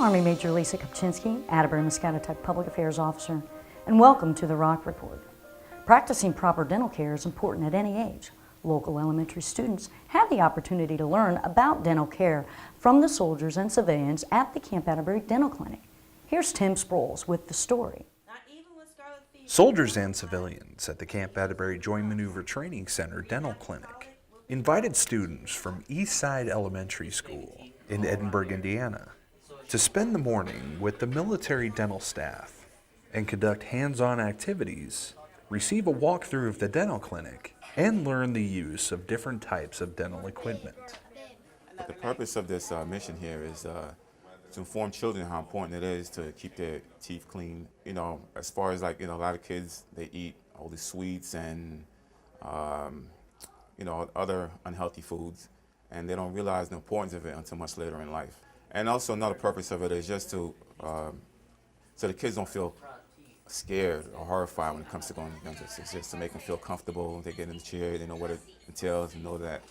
Army Major Lisa Kopczynski, Atterbury Muscatatuck Public Affairs Officer, and welcome to the Rock Report. Practicing proper dental care is important at any age. Local elementary students have the opportunity to learn about dental care from the soldiers and civilians at the Camp Atterbury Dental Clinic. Here's Tim Sproles with the story. Soldiers and civilians at the Camp Atterbury Joint Maneuver Training Center Dental Clinic invited students from Eastside Elementary School in Edinburgh, Indiana, to spend the morning with the military dental staff and conduct hands-on activities, receive a walkthrough of the dental clinic, and learn the use of different types of dental equipment. But the purpose of this mission here is to inform children how important it is to keep their teeth clean. You know, as far as a lot of kids, they eat all these sweets and other unhealthy foods, and they don't realize the importance of it until much later in life. And also another purpose of it is just to, so the kids don't feel scared or horrified when it comes to going to dentists. It's just to make them feel comfortable. They get in the chair, they know what it entails, and know that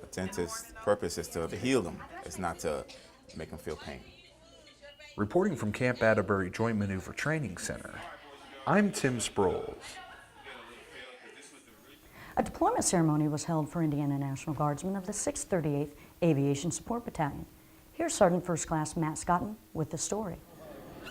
a dentist's purpose is to heal them. It's not to make them feel pain. Reporting from Camp Atterbury Joint Maneuver Training Center, I'm Tim Sproles. A deployment ceremony was held for Indiana National Guardsmen of the 638th Aviation Support Battalion. Here's Sergeant First Class Matt Scotton with the story.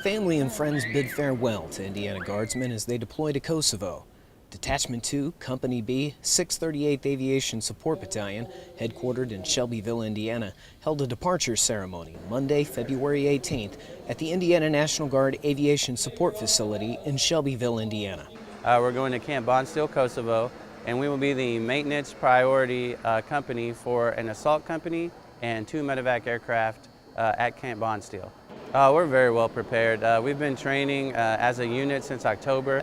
Family and friends bid farewell to Indiana Guardsmen as they deploy to Kosovo. Detachment 2, Company B, 638th Aviation Support Battalion, headquartered in Shelbyville, Indiana, held a departure ceremony Monday, February 18th at the Indiana National Guard Aviation Support Facility in Shelbyville, Indiana. We're going to Camp Bondsteel, Kosovo, and we will be the maintenance priority company for an assault company and 2 medevac aircraft at Camp Bondsteel. We're very well prepared. We've been training as a unit since October.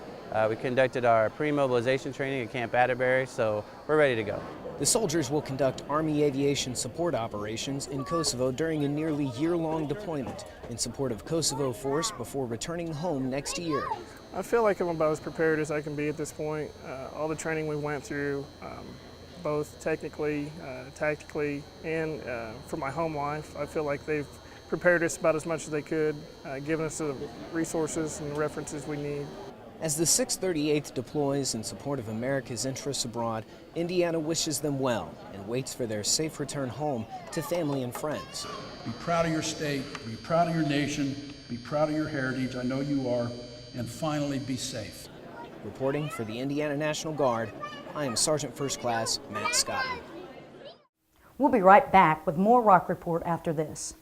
We conducted our pre-mobilization training at Camp Atterbury, so we're ready to go. The soldiers will conduct Army aviation support operations in Kosovo during a nearly year-long deployment in support of Kosovo force before returning home next year. I feel like I'm about as prepared as I can be at this point. All the training we went through, both technically, tactically, and for my home life, I feel like they've prepared us about as much as they could, giving us the resources and references we need. As the 638th deploys in support of America's interests abroad, Indiana wishes them well and waits for their safe return home to family and friends. Be proud of your state, be proud of your nation, be proud of your heritage, I know you are, and finally be safe. Reporting for the Indiana National Guard, I am Sergeant First Class Matt Scotton. We'll be right back with more Rock Report after this.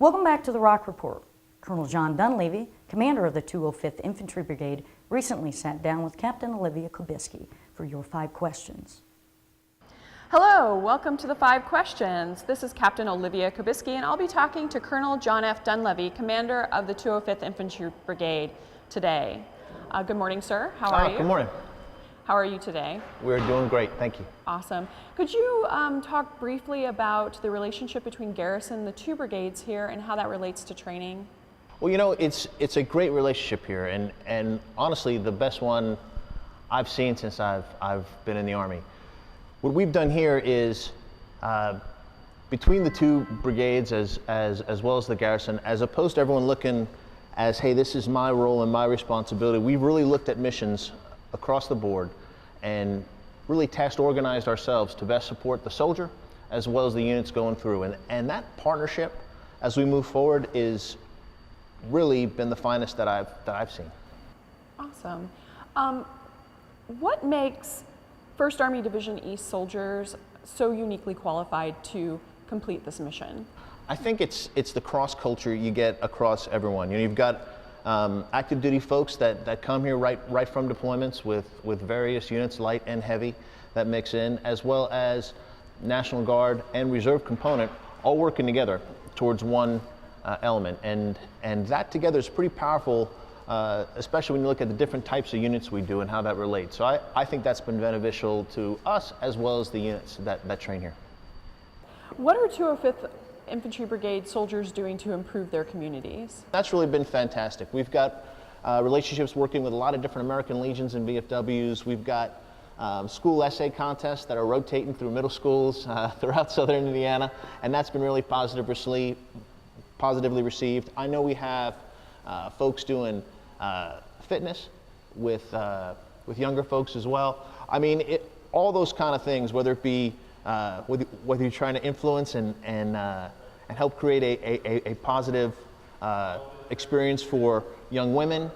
Welcome back to the Rock Report. Colonel John Dunleavy, commander of the 205th Infantry Brigade, recently sat down with Captain Olivia Kopczynski for your 5 questions. Hello, welcome to the 5 questions. This is Captain Olivia Kopczynski, and I'll be talking to Colonel John F. Dunleavy, commander of the 205th Infantry Brigade today. Good morning, sir. How are you? Good morning. How are you today? We're doing great, thank you. Awesome. Could you talk briefly about the relationship between garrison and the 2 brigades here and how that relates to training? Well, you know, it's a great relationship here, and honestly, the best one I've seen since I've been in the Army. What we've done here is, between the 2 brigades as well as the garrison, as opposed to everyone looking as, hey, this is my role and my responsibility, we've really looked at missions across the board and really organized ourselves to best support the soldier as well as the units going through. And that partnership as we move forward is really been the finest that I've seen. Awesome. What makes 1st Army Division East soldiers so uniquely qualified to complete this mission? I think it's the cross culture you get across everyone. You know, you've got active duty folks that come here right from deployments with various units, light and heavy, that mix in, as well as National Guard and Reserve component all working together towards one element. And that together is pretty powerful, especially when you look at the different types of units we do and how that relates. So I think that's been beneficial to us as well as the units that train here. What are 205th Infantry Brigade soldiers doing to improve their communities? That's really been fantastic. We've got relationships working with a lot of different American Legions and VFWs. We've got school essay contests that are rotating through middle schools throughout southern Indiana, and that's been really positively received. I know we have folks doing fitness with younger folks as well. I mean, all those kind of things, whether it be whether you're trying to influence and help create a positive experience for young women,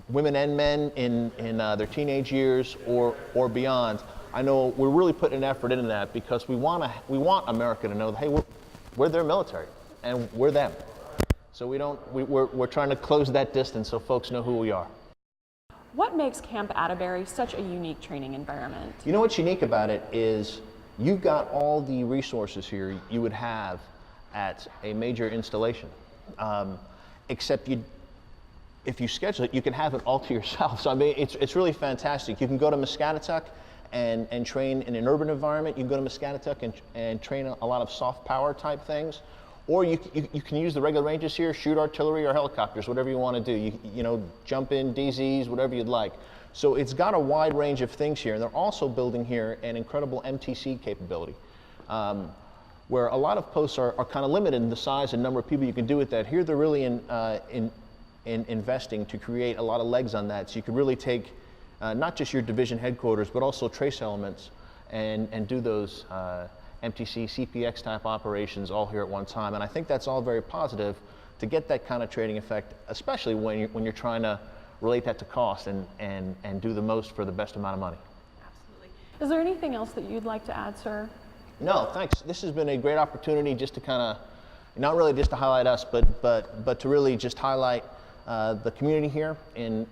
women and men in their teenage years or beyond. I know we're really putting an effort into that because we want America to know that, hey, we're their military and we're them. So we're trying to close that distance so folks know who we are. What makes Camp Atterbury such a unique training environment? You know what's unique about it is you've got all the resources here you would have at a major installation, except if you schedule it, you can have it all to yourself. So I mean, it's really fantastic. You can go to Muscatatuck and train in an urban environment. You can go to Muscatatuck and train a lot of soft power type things. Or you can use the regular ranges here, shoot artillery or helicopters, whatever you want to do. You know, jump in, DZs, whatever you'd like. So it's got a wide range of things here. And they're also building here an incredible MTC capability, where a lot of posts are kind of limited in the size and number of people you can do with that. Here they're really in investing to create a lot of legs on that. So you can really take not just your division headquarters, but also trace elements and do those MTC, CPX type operations all here at one time. And I think that's all very positive to get that kind of trading effect, especially when you're trying to relate that to cost and do the most for the best amount of money. Absolutely. Is there anything else that you'd like to add, sir? No, thanks. This has been a great opportunity just to kind of, not really just to highlight us, but to really just highlight the community here in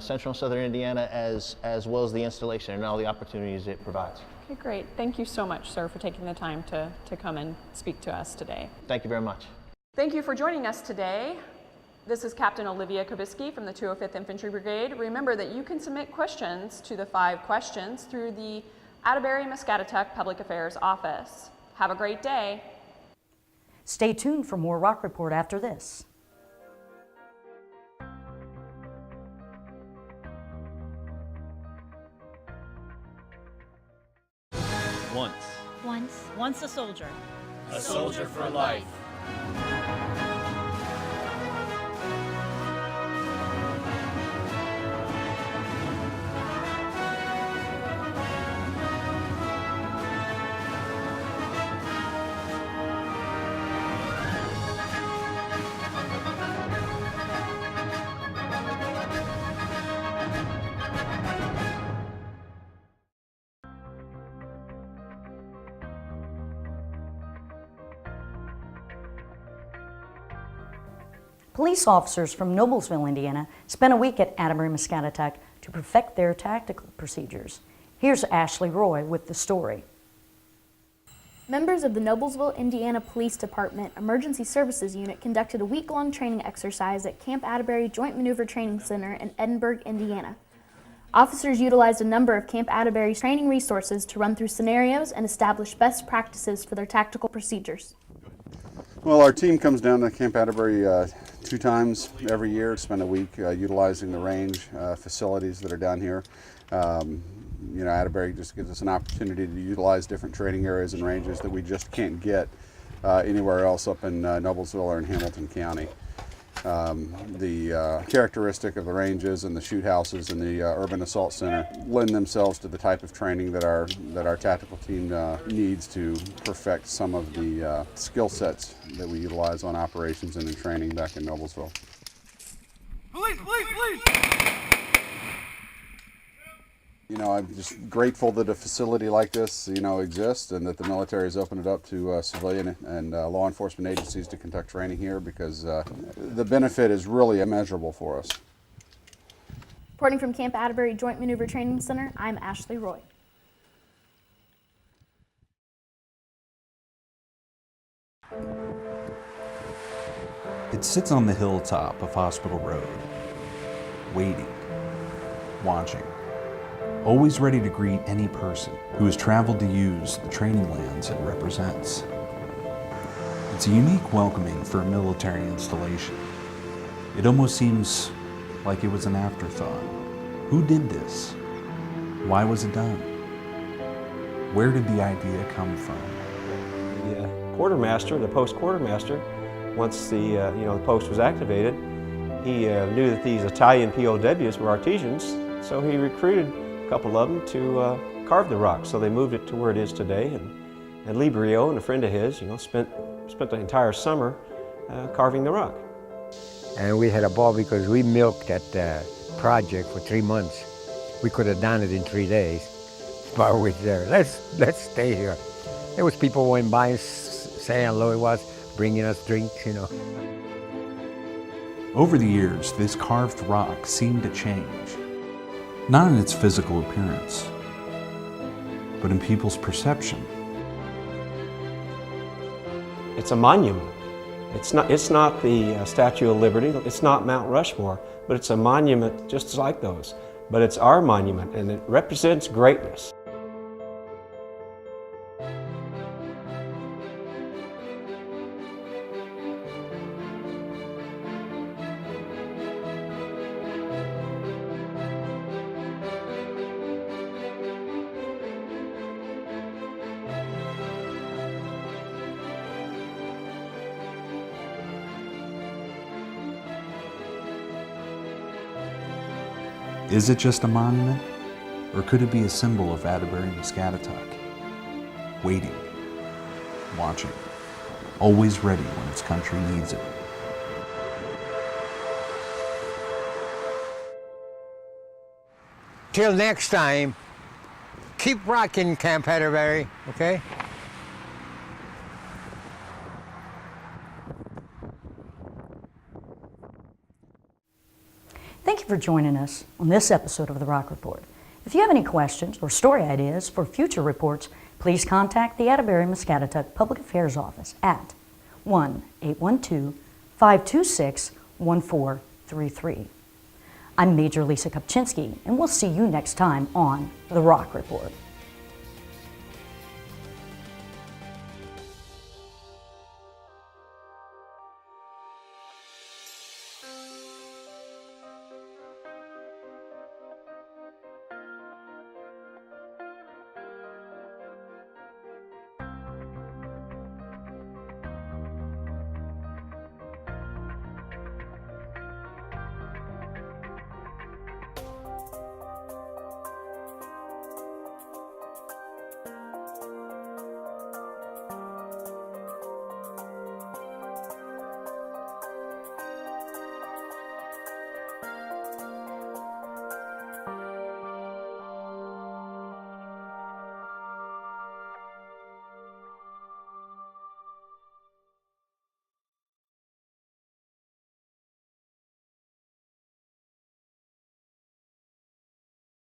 central and southern Indiana as well as the installation and all the opportunities it provides. Okay, great. Thank you so much, sir, for taking the time to come and speak to us today. Thank you very much. Thank you for joining us today. This is Captain Olivia Kopczynski from the 205th Infantry Brigade. Remember that you can submit questions to the 5 questions through the Atterbury Muscatatuck Public Affairs Office. Have a great day. Stay tuned for more Rock Report after this. Once a soldier. A soldier for life. Police officers from Noblesville, Indiana, spent a week at Atterbury Muscatatuck to perfect their tactical procedures. Here's Ashley Roy with the story. Members of the Noblesville, Indiana Police Department Emergency Services Unit conducted a week-long training exercise at Camp Atterbury Joint Maneuver Training Center in Edinburgh, Indiana. Officers utilized a number of Camp Atterbury's training resources to run through scenarios and establish best practices for their tactical procedures. Well, our team comes down to Camp Atterbury 2 times every year, spend a week utilizing the range facilities that are down here. You know, Atterbury just gives us an opportunity to utilize different training areas and ranges that we just can't get anywhere else up in Noblesville or in Hamilton County. The characteristic of the ranges and the shoot houses and the Urban Assault Center lend themselves to the type of training that our tactical team needs to perfect some of the skill sets that we utilize on operations and in training back in Noblesville. Police! You know, I'm just grateful that a facility like this, you know, exists and that the military has opened it up to civilian and law enforcement agencies to conduct training here, because the benefit is really immeasurable for us. Reporting from Camp Atterbury Joint Maneuver Training Center, I'm Ashley Roy. It sits on the hilltop of Hospital Road, waiting, watching, always ready to greet any person who has traveled to use the training lands it represents. It's a unique welcoming for a military installation. It almost seems like it was an afterthought. Who did this? Why was it done? Where did the idea come from? The quartermaster, the post quartermaster, once the the post was activated, he knew that these Italian POWs were artisans, so he recruited a couple of them to carve the rock. So they moved it to where it is today, and Lee Brio and a friend of his, spent the entire summer carving the rock. And we had a ball because we milked that project for 3 months. We could have done it in 3 days, but we there. Let's stay here. There was people went by saying hello. It was bringing us drinks, Over the years, this carved rock seemed to change. Not in its physical appearance, but in people's perception. It's a monument. It's not the Statue of Liberty. It's not Mount Rushmore, but it's a monument just like those. But it's our monument, and it represents greatness. Is it just a monument, or could it be a symbol of Atterbury Muscatatuck? Waiting, watching, always ready when its country needs it. Till next time, keep rocking, Camp Atterbury, okay? Thank you for joining us on this episode of the Rock Report. If you have any questions or story ideas for future reports, please contact the Atterbury Muscatatuck Public Affairs Office at 1-812-526-1433. I'm Major Lisa Kopczynski, and we'll see you next time on the Rock Report.